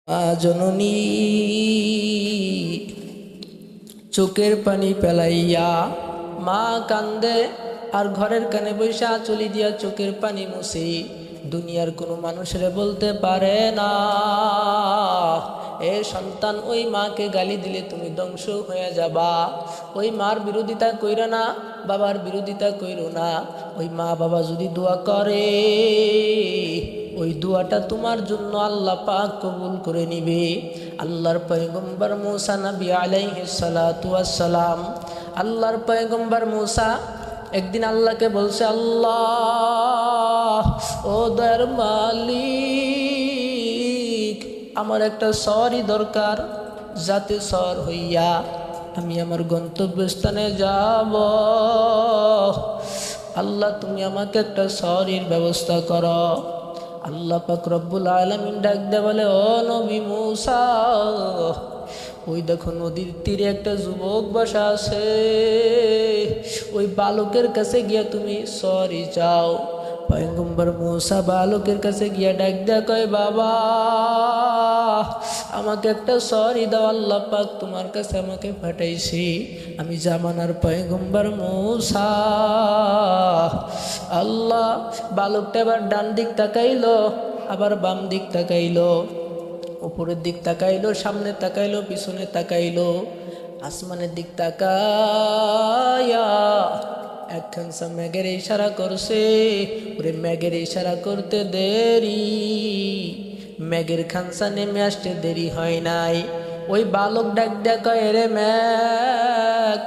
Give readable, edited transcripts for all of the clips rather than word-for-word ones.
জননী চোখের পানি পেলাইয়া মা কান্দে আর ঘরের কানে বৈশা চলি দিয়া চোখের পানি মুছে। দুনিয়ার কোনো মানুষের বলতে পারে না, এ সন্তান ওই মাকে গালি দিলে তুমি ধ্বংস হয়ে যাবা। ওই মার বিরোধিতা কইরো না, বাবার বিরোধিতা কইরো না। ওই মা বাবা যদি দোয়া করে, ওই দোয়াটা তোমার জন্য আল্লাহ পাক কবুল করে নিবে। আল্লাহর পয়গম্বর মুসা নবী আলাইহিস সালাতু ওয়াস সালাম, আল্লাহর পয়গম্বর মুসা একদিন আল্লাহকে বলছে, আল্লাহ ও দয়ার মালিক, আমার একটা সওয়ারি দরকার, যাতে সওয়ার হইয়া আমি আমার গন্তব্যস্থানে যাব। আল্লাহ তুমি আমাকে একটা সওয়ারির ব্যবস্থা করো। আল্লাহ পাক রব্বুল আলামিন ডাক দে বলে, ও নবী মুসা, ওই দেখো নদীর তীরে একটা যুবক বসা আছে, ওই বালকের কাছে গিয়া তুমি সরি চাও। পয়গম্বর মুসা বালকের কাছে গিয়া ডাক দেয়া কয়, বাবা আমাকে একটা সরি দাও, আল্লাহ পাক তোমার কাছে আমাকে পাঠাইছি, আমি জামানার পয়গম্বর মুসা। আল্লাহ বালকটা এবার ডান দিক তাকাইলো, আবার বাম দিক তাকাইলো, উপরের দিক তাকাইলো, সামনে তাকাইলো, পিছনে তাকাইলো, আসমানের দিক তাকায়া একখানসা মেঘের ইশারা করছে। ওরে মেঘের ইশারা করতে দেরি, মেঘের খানসা নেমে আসতে দেরি হয় নাই। ওই বালক ডাক দেখায়, রে মেঘ,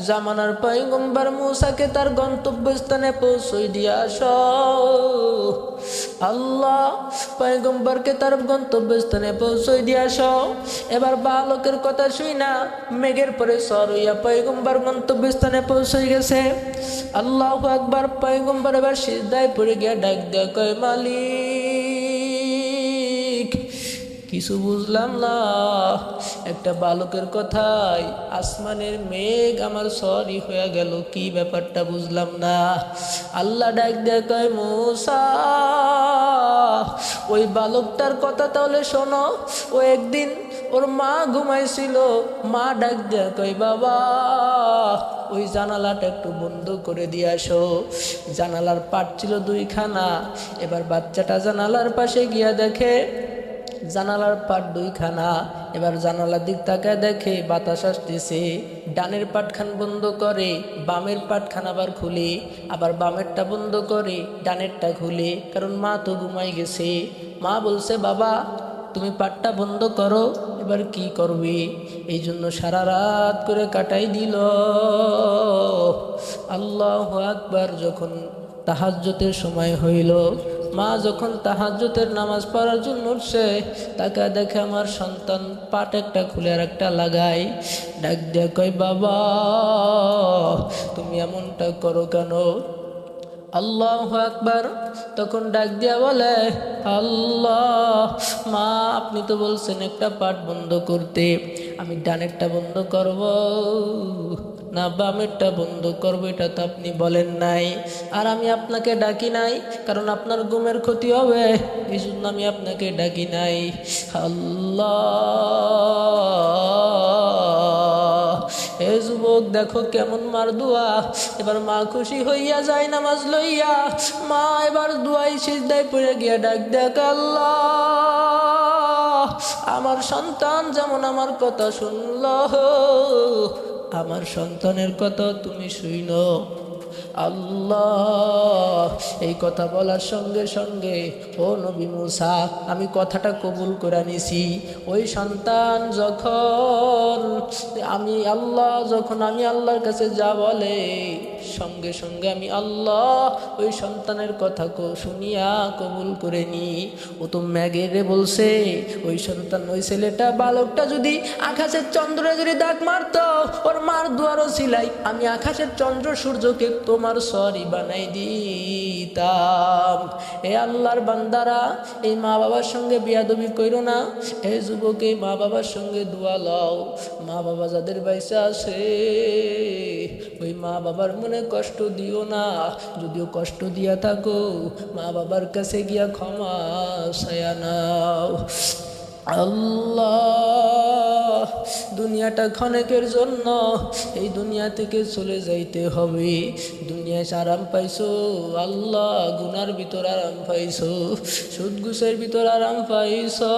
জামানার পয়গম্বর মুসাকে তার গন্তব্যস্থানে পৌঁছই দিয়া আস। আল্লাহ পয়গম্বরকে তার গন্তব্যস্থানে পৌঁছই দিয়ে আস। এবার বালকের কথা শুই না মেঘের পরে সর হইয়া পয়গম্বর গন্তব্যস্থানে পৌঁছই গেছে। আল্লাহু আকবার। পয়গম্বর এবার সিজদায় পড়ে গিয়া ডাক দেয়া কয়, মালিক কিছু বুঝলাম না, একটা বালকের কথায় আসমানের মেঘ আমার সরি হয়ে গেল, কি ব্যাপারটা বুঝলাম না। আল্লাহ ডাক দেয়া কয়, মুসা ওই বালকটার কথা তাহলে শোনো। ও একদিন ওর মা ঘুমাইছিল, মা ডাক দেয়া কয়, বাবা ওই জানালাটা একটু বন্ধ করে দিয়ে আসো। জানালার পাট ছিল দুইখানা। এবার বাচ্চাটা জানালার পাশে গিয়া দেখে জানালার পাট দুইখানা। এবার জানালার দিক তাকায় দেখে বাতাস আসতেছে। ডানের পাটখান বন্ধ করে, বামের পাটখান আবার খুলে, আবার বামেরটা বন্ধ করে, ডানেরটা খুলে, কারণ মা তো ঘুমাই গেছে। মা বলছে, বাবা তুমি পাটটা বন্ধ করো, এবার কি করবে? এই জন্য সারা রাত করে কাটাই দিল। আল্লাহু আকবার। যখন তাহাজ্জুদের সময় হইল, মা যখন তাহাজ্জুদের নামাজ পড়ার জন্য উঠছে, তাকে দেখে আমার সন্তান পাট একটা খুলে আর একটা লাগাই। ডাক দিয়া কয়, বাবা তুমি এমনটা করো কেন? আল্লাহু আকবার। তখন ডাক দিয়া বলে, আল্লাহ মা আপনি তো বলছেন একটা পাট বন্ধ করতে, আমি ডানেরটা বন্ধ করব না বামেরটা বন্ধ করবো, এটা তো আপনি বলেন নাই। আর আমি আপনাকে ডাকি নাই, কারণ আপনার ঘুমের ক্ষতি হবে, এই জন্য আমি আপনাকে ডাকি নাই। আল্লাহ, এ যুবক দেখো কেমন মার দোয়া। এবার মা খুশি হইয়া যায় নামাজ লইয়া। মা এবার দোয়াই সিজদায় পড়ে গিয়া ডাক দেখ, আল্লাহ আমার সন্তান যেমন আমার কথা শুনল, আমার সন্তানের কথা তুমি শুইনো। আল্লাহ এই কথা বলার সঙ্গে সঙ্গে, ও নবী মুসা আমি কথাটা কবুল করে নিছি। ওই সন্তান যখন আমি আল্লাহর কাছে যা বলে, সঙ্গে সঙ্গে আমি আল্লাহ ওই সন্তানের কথা শুনিয়া কবুল করে নি। ও তো ম্যাগেরে বলছে, ওই সন্তান ওই ছেলেটা বালকটা যদি আকাশের চন্দ্রে যদি দাগ মারত, ওর মার দুয়ারও ছিলাই আমি আকাশের চন্দ্র সূর্যকে তোমার সরি বানাই দিতাম। এ আল্লাহর বান্দারা, এই মা বাবার সঙ্গে বিয়াদবি কইরো না। এই যুবক এই মা বাবার সঙ্গে দোয়া লও। মা বাবা যাদের বাইসা আছে, ওই মা বাবার মনে কষ্ট দিও না। যদিও কষ্ট দিয়া থাকো, মা বাবার কাছে গিয়া ক্ষমা চায়া নাও। আল্লাহ, দুনিয়াটা ক্ষণিকের জন্য, এই দুনিয়া থেকে চলে যাইতে হবে। দুনিয়ায় আরাম পাইছো আল্লাহ, গুনার ভিতর আরাম পাইছো, সুদ ঘুষের ভিতর আরাম পাইছো।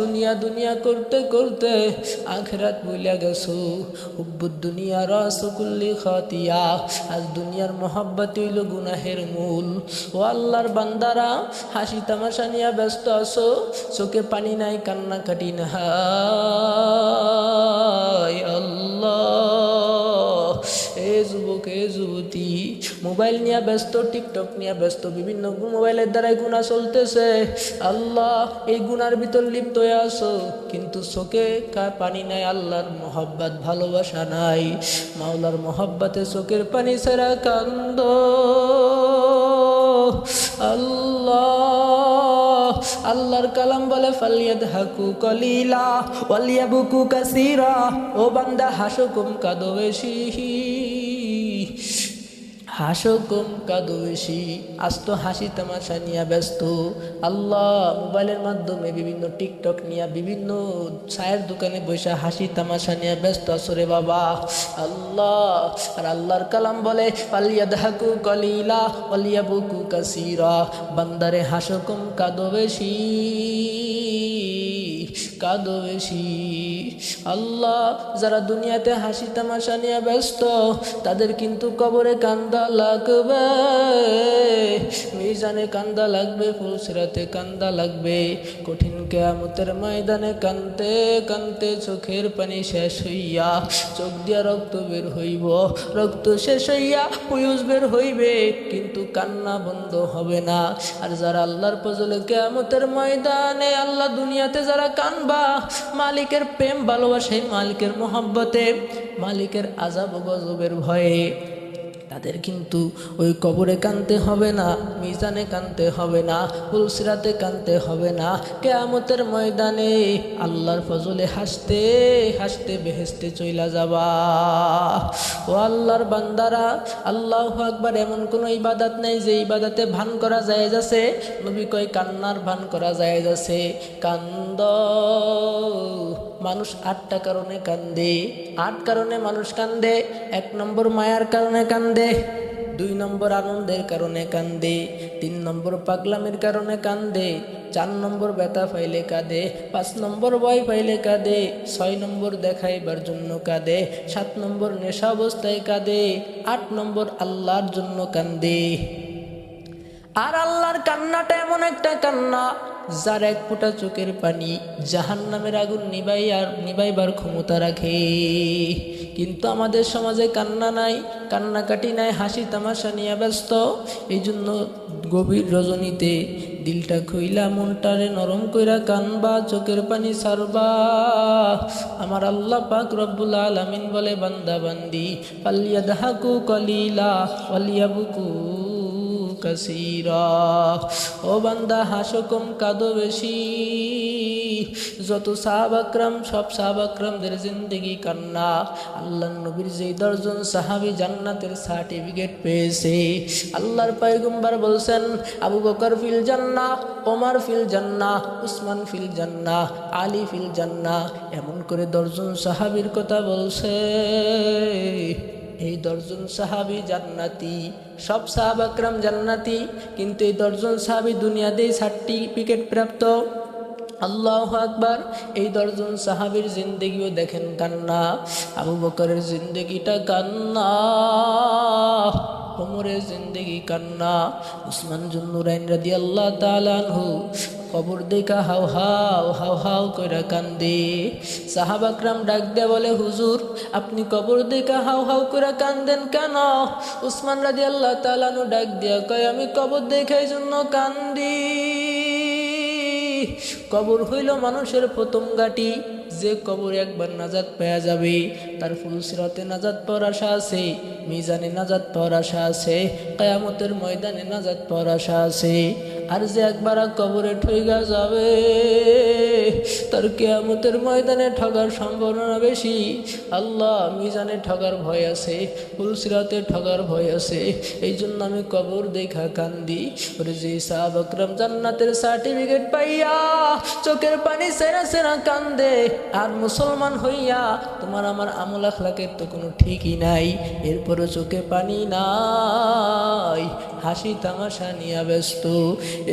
দুনিয়া দুনিয়া করতে করতে আখিরাত ভুলিয়া গেছো। হুব্বুদ দুনিয়া রাসুকুল্লি খাতিয়া, আজ দুনিয়ার মহাব্বত হইল গুনাহের মূল। ও আল্লাহর বান্দারা, হাসি তামাশা নিয়ে ব্যস্ত আছো, চোখে পানি নাই, কান্না কাটি না। আল্লাহ, এ যুবক এ যুবতী, মোবাইল নিয়ে ব্যস্ত, টিকটক নিয়ে ব্যস্ত, বিভিন্ন মোবাইলের দ্বারাই গুনাহ চলতেছে। আল্লাহ, এই গুনার ভিতর লিপ্ত হয়ে আছো, কিন্তু চোখে পানি নাই, আল্লাহর মোহাব্বত ভালোবাসা নাই। মাওলার মোহাব্বতে চোখের পানি ছাড়া কান্দ। আল্লাহ, আল্লাহর কালাম বলে ফালিয়াদহাকু কলিলা ওয়ালিয়াবকু কাসীরা। ও বান্দা, হাসো কম কাঁদো বেশি, হাসো কম কাঁদো বেশি। আজ তো হাসি তামাশা নিয়ে ব্যস্ত। আল্লাহ, মোবাইলের মাধ্যমে বিভিন্ন টিকটক নিয়ে, বিভিন্ন চায়ের দোকানে বসে হাসি তামাশা নিয়ে ব্যস্ত আছো রে বাবা। আল্লাহ, আর আল্লাহর কালাম বলে ফালিয়াদহাকু কলিলা ওয়ালিয়াবকু কাসীরা। বান্দারে, হাসো কম কাঁদো বেশি, কাঁদো বেশি। আল্লাহ, যারা দুনিয়াতে হাসি তামাশা নিয়ে ব্যস্ত, তাদের কিন্তু কবরে কান্দা লাগবে, মিজানে কান্দা লাগবে, ফুলসিরাতে কান্দা লাগবে, কঠিন কিয়ামতের ময়দানে কানতে কানতে চোখের পানি শেষ হইয়া, চোখ দিয়া রক্ত বের হইব, রক্ত শেষ হইয়া পুয়ুষ বের হইবে, কিন্তু কান্না বন্ধ হবে না। আর যারা আল্লাহর ফজলে কিয়ামতের ময়দানে, আল্লাহ দুনিয়াতে যারা কানবা, মালিকের প্রেম ভালোবাসায়, মালিকের মোহাব্বতে, মালিকের আযাব ও গজবের ভয়ে, তাদের কিন্তু ওই কবরে কানতে হবে না, মিজানে কানতে হবে না, পুলসিরাতে কানতে হবে না, কিয়ামতের ময়দানে আল্লাহর ফজলে হাসতে হাসতে বেহেশতে চইলা যাবা। ও আল্লাহর বান্দারা, আল্লাহু আকবার, এমন কোনো ইবাদত নাই যে ইবাদতে ভান করা জায়েজ আছে। নবী কয় কান্নার ভান করা জায়েজ আছে। কান্দ, মানুষ 8টা কারণে কান্দে, 8 কারণে মানুষ কান্দে। 1 নম্বর মায়ার কারণে কান্দে, 2 নম্বর আনন্দের কারণে কান্দে, 3 নম্বর পাগলামির কারণে কান্দে, 4 নম্বর ব্যথা পাইলে কাঁদে, 5 নম্বর ভয় পাইলে কাঁদে, 6 নম্বর দেখাইবার জন্য কাঁদে, 7 নম্বর নেশা অবস্থায় কাঁদে, 8 নম্বর আল্লাহর জন্য কান্দে। আর আল্লাহর কান্নাটা এমন একটা কান্না, যার 1 ফোঁটা চোখের পানি জাহান্নামের আগুন নিবাইবার ক্ষমতা রাখে। কিন্তু আমাদের সমাজে কান্না নাই, কান্নাকাটি নাই, হাসি তামাশা নিয়ে ব্যস্ত। এই জন্য গভীর রজনীতে দিলটা খুইলা, মনটারে নরম কইরা কানবা, চোখের পানি ছাড়বা। আমার আল্লাহ পাক রব্বুল আলামিন বলে, বান্দা বান্দি ফালিয়াদহাকু কলিলা ওয়ালিয়াবকু কাসীরা। ও বান্দা, হাসো কম কাঁদো বেশি। যত সাহাবা کرام, সব সাহাবা کرامদের জিন্দেগি কান্না। আল্লাহর নবীর যেই 10 জন সাহাবী জান্নাতের সার্টিফিকেট পেয়েছে, আল্লাহর পয়গম্বর বলছেন আবু বকর ফিল জান্নাহ, ওমর ফিল জান্নাহ, উসমান ফিল জান্নাহ, আলী ফিল জান্নাহ। এমন করে 10 জন সাহাবীর কথা বলছে। এই 10 জন সাহাবী জান্নাতি, সব সাহাবা کرام জান্নাতি, কিন্তু এই 10 জন সাহাবী দুনিয়াতেই সার্টিফিকেট প্রাপ্ত। আল্লাহু আকবার। এই 10 জন সাহাবীর জিন্দেগিও দেখেন কান্না। আবু বকরের জিন্দেগিটা কান্না, ওমরের জিন্দেগি কান্না, উসমান জুন্নুরাইন রাদিয়াল্লাহু তাআলা আনহু কবর দেখা হাও হাও হাও হাও কইরা কান্দে। সাহাবা کرام ডাক দেয়া বলে, হুজুর আপনি কবর দেখা হাও হাও কইরা কান্দেন কেন? উসমান রাদিয়াল্লাহু তাআলা আনহু ডাক দিয়া কয়, আমি কবর দেখার জন্য কান্দি। কবর হইল মানুষের প্রথম ঘাঁটি। যে কবরে একবার নাজাত পাওয়া যাবে, তার ফুলসিরাতে নাজাত পাওয়ার আশা আছে, মিজানে নাজাত পাওয়ার আশা আছে, কিয়ামতের ময়দানে নাজাত পাওয়ার আশা আছে। আর যে একবার কবরে ঠইগা যাবে, তার কিয়ামতের ময়দানে ঠগার সম্ভাবনা বেশি। আল্লাহ মিজানে ঠগার ভয় আছে, পুলসিরাতে ঠগার ভয় আছে। এই জন্য আমি কবর দেখা কান্দি। ওরে যে সাহাবা আকরাম জান্নাতের সার্টিফিকেট পাইয়া চোখের পানি সেরা সেরা কান্দে, আর মুসলমান হইয়া তোমার আমার আমল আখলাকের তো কোনো ঠিকই নাই, এরপরও চোখে পানি নাই, হাসি তামাশা নিয়ে ব্যস্ত।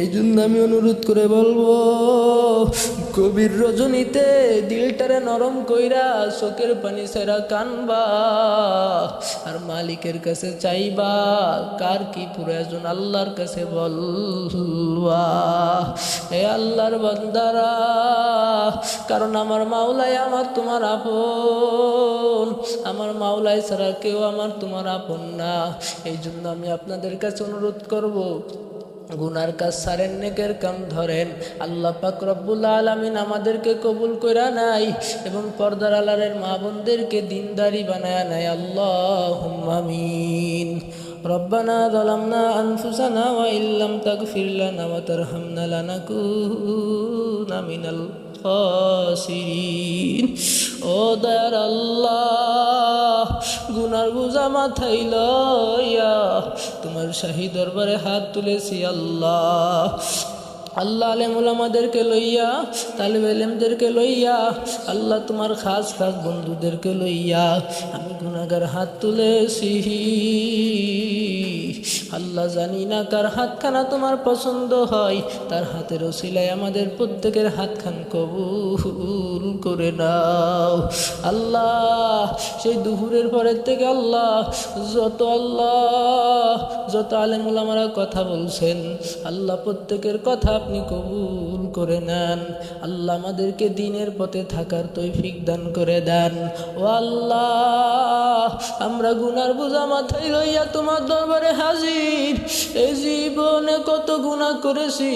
এই জন্য আমি অনুরোধ করে বলবো, গভীর রজনীতে দিলটারে নরম কইরা চোখের পানি সেরা কানবা, আর মালিকের কাছে চাইবা কার কি প্রয়োজন আল্লাহর কাছে বলবা। এ আল্লাহর বান্দারা, কারণ আমার মাওলাই আমার তোমার আপন, আমার মাওলাই ছাড়া কেউ আমার তোমার আপন না। এই জন্য আমি আপনাদের কাছে অনুরোধ করব, গুনার কাজ ছাড়েন, নেকের কাম ধরেন। আল্লাহ পাক রব্বুল আলামিন আমাদেরকে কবুল কইরা নাই এবং পর্দার আলারের মা বোনদেরকে দিনদারি বানায়া নাই। আল্লাহুম্মা আমিন। রব্বানা যালামনা আনফুসানা ওয়া ইল্লাম তাগফির লানা ওয়া তারহামনা লানাকুনা মিনাল খাসিরিন। ও দয়ার আল্লাহ, গুনার বোঝা মাথায় লইয়া তোমার শাহী দরবারে হাত তুলেছি আল্লাহ। আল্লাহ আলেম ওলামাদেরকে লইয়া, তালিবে ইলমদেরকে লইয়া, আল্লাহ তোমার খাস খাস বন্ধুদেরকে লইয়া আমি গুনাহগার হাত তুলেছি। আল্লাহ জানি না কার হাতখানা তোমার পছন্দ হয়, তার হাতের ওসিলায় আমাদের প্রত্যেকের হাতখান কবুল করে নাও আল্লাহ। সেই দুপুরের পরের থেকে আল্লাহ যত আলেম ওলামারা কথা বলছেন আল্লাহ, প্রত্যেকের কথা আপনি কবুল করে নেন আল্লাহ। আমাদেরকে দ্বীনের পথে থাকার তৌফিক দান করে দেন ও আল্লাহ। আমরা গুনার বোঝা মাথায় লইয়া তোমার দরবারে হাজির। এই জীবনে কত গুনাহ করেছি,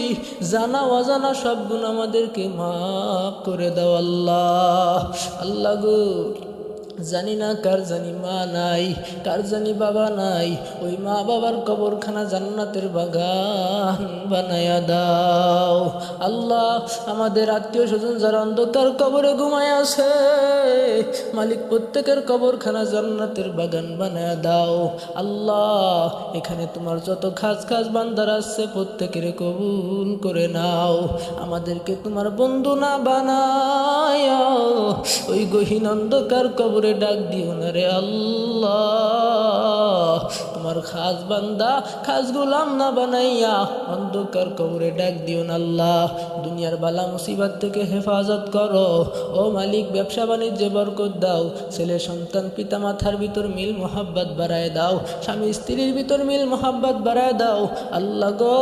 জানা অজানা সব গুনাহ আমাদেরকে মাফ করে দাও আল্লাহ। আল্লাহ গো, জানি না কার জানি মা নাই, কার জানি বাবা নাই, ওই মা বাবার কবরখানা জান্নাতের বাগান বানায়া দাও আল্লাহ। আমাদের আত্মীয় স্বজন যারা অন্ধকার কবরে ঘুমায় আছে, মালিক প্রত্যেকের কবরখানা জান্নাতের বাগান বানায়া দাও আল্লাহ। এখানে তোমার যত খাস খাস বান্দার আছে প্রত্যেকের কবুল করে নাও। আমাদেরকে তোমার বন্ধু না বানায় ওই গহীন অন্ধকার কবরে ডাক দিও না রে আল্লাহ। তোমার খাস বান্দা খাস গোলাম না বানাইয়া অন্ধকার কবরে ডাক দিও না আল্লাহ। দুনিয়ার বালা মুসিবত থেকে হেফাজত করো ও মালিক। ব্যবসা বাণিজ্যে বরকত দাও, ছেলে সন্তান পিতা মাতার ভিতর মিল মোহাব্বত বাড়ায় দাও, স্বামী স্ত্রীর ভিতর মিল মোহাব্বত বাড়ায় দাও আল্লাহ গো।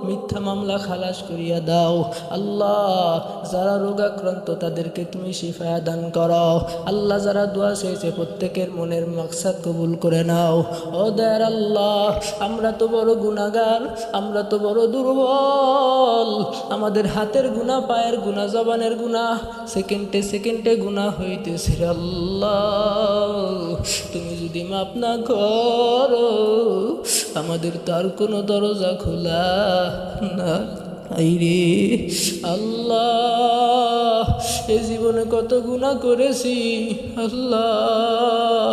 মিথ্যা মামলা খালাস করিয়া দাও আল্লাহ। যারা রোগাক্রান্ত তাদেরকে তুমি শিফা দান করো আল্লাহ। যারা দোয়া চেয়েছে প্রত্যেকের মনের মাকসাদ কবুল করে নাও ও দয়ার আল্লাহ। আমরা তো বড় গুনাহগার, আমরা তো বড় দুর্বল। আমাদের হাতের গুনাহ, পায়ের গুনাহ, জবানের গুনাহ, সেকেন্ডে সেকেন্ডে গুনাহ হইতেছে আল্লাহ। তুমি যদি মাফ না করো আমাদের তার কোনো দরজা খোলা না রে আল্লাহ। এই জীবনে কত গুনাহ করেছি আল্লাহ,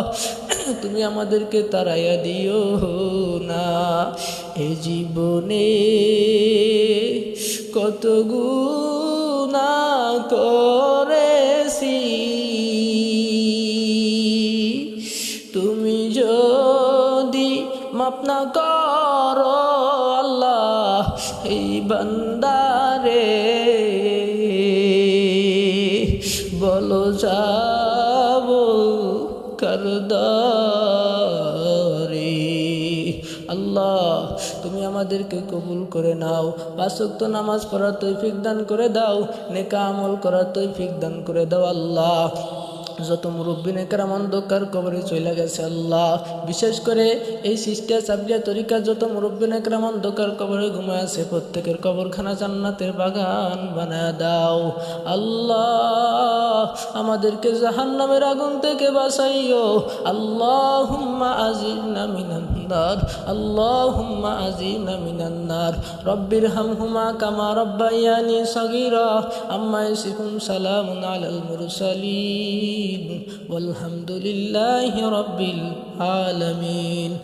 তুমি আমাদেরকে তাড়াইয়া দিও না। এই জীবনে কত গুনাহ করেছি, তুমি যদি মাফ না করো আল্লাহ এই বান্দারে, বলো যাব কারদারে আল্লাহ। তুমি আমাদেরকে কবুল করে নাও। 5 ওয়াক্ত নামাজ পড়ার তৌফিক দান করে দাও, নেক আমল করার তৌফিক দান করে দাও আল্লাহ। যত মুরব্বী নেকরাম অন্ধকার কবরে চলে গেছে আল্লাহ, বিশেষ করে এই সিস্টার সাবরিয়া তরিকার যত মুরব্বী নেকরাম অন্ধকার কবরে ঘুমায় আছে প্রত্যেকের কবরখানা জান্নাতের বাগান বানায় দাও আল্লাহ। আমাদেরকে জাহান্নামের আগুন থেকে বাঁচাইও আল্লাহুম্মা আজিরনা মিনান النار اللهم أعذنا من النار رب ارحمهما كما ربياني صغيرا أما يصفون سلام على المرسلين والحمد لله رب العالمين.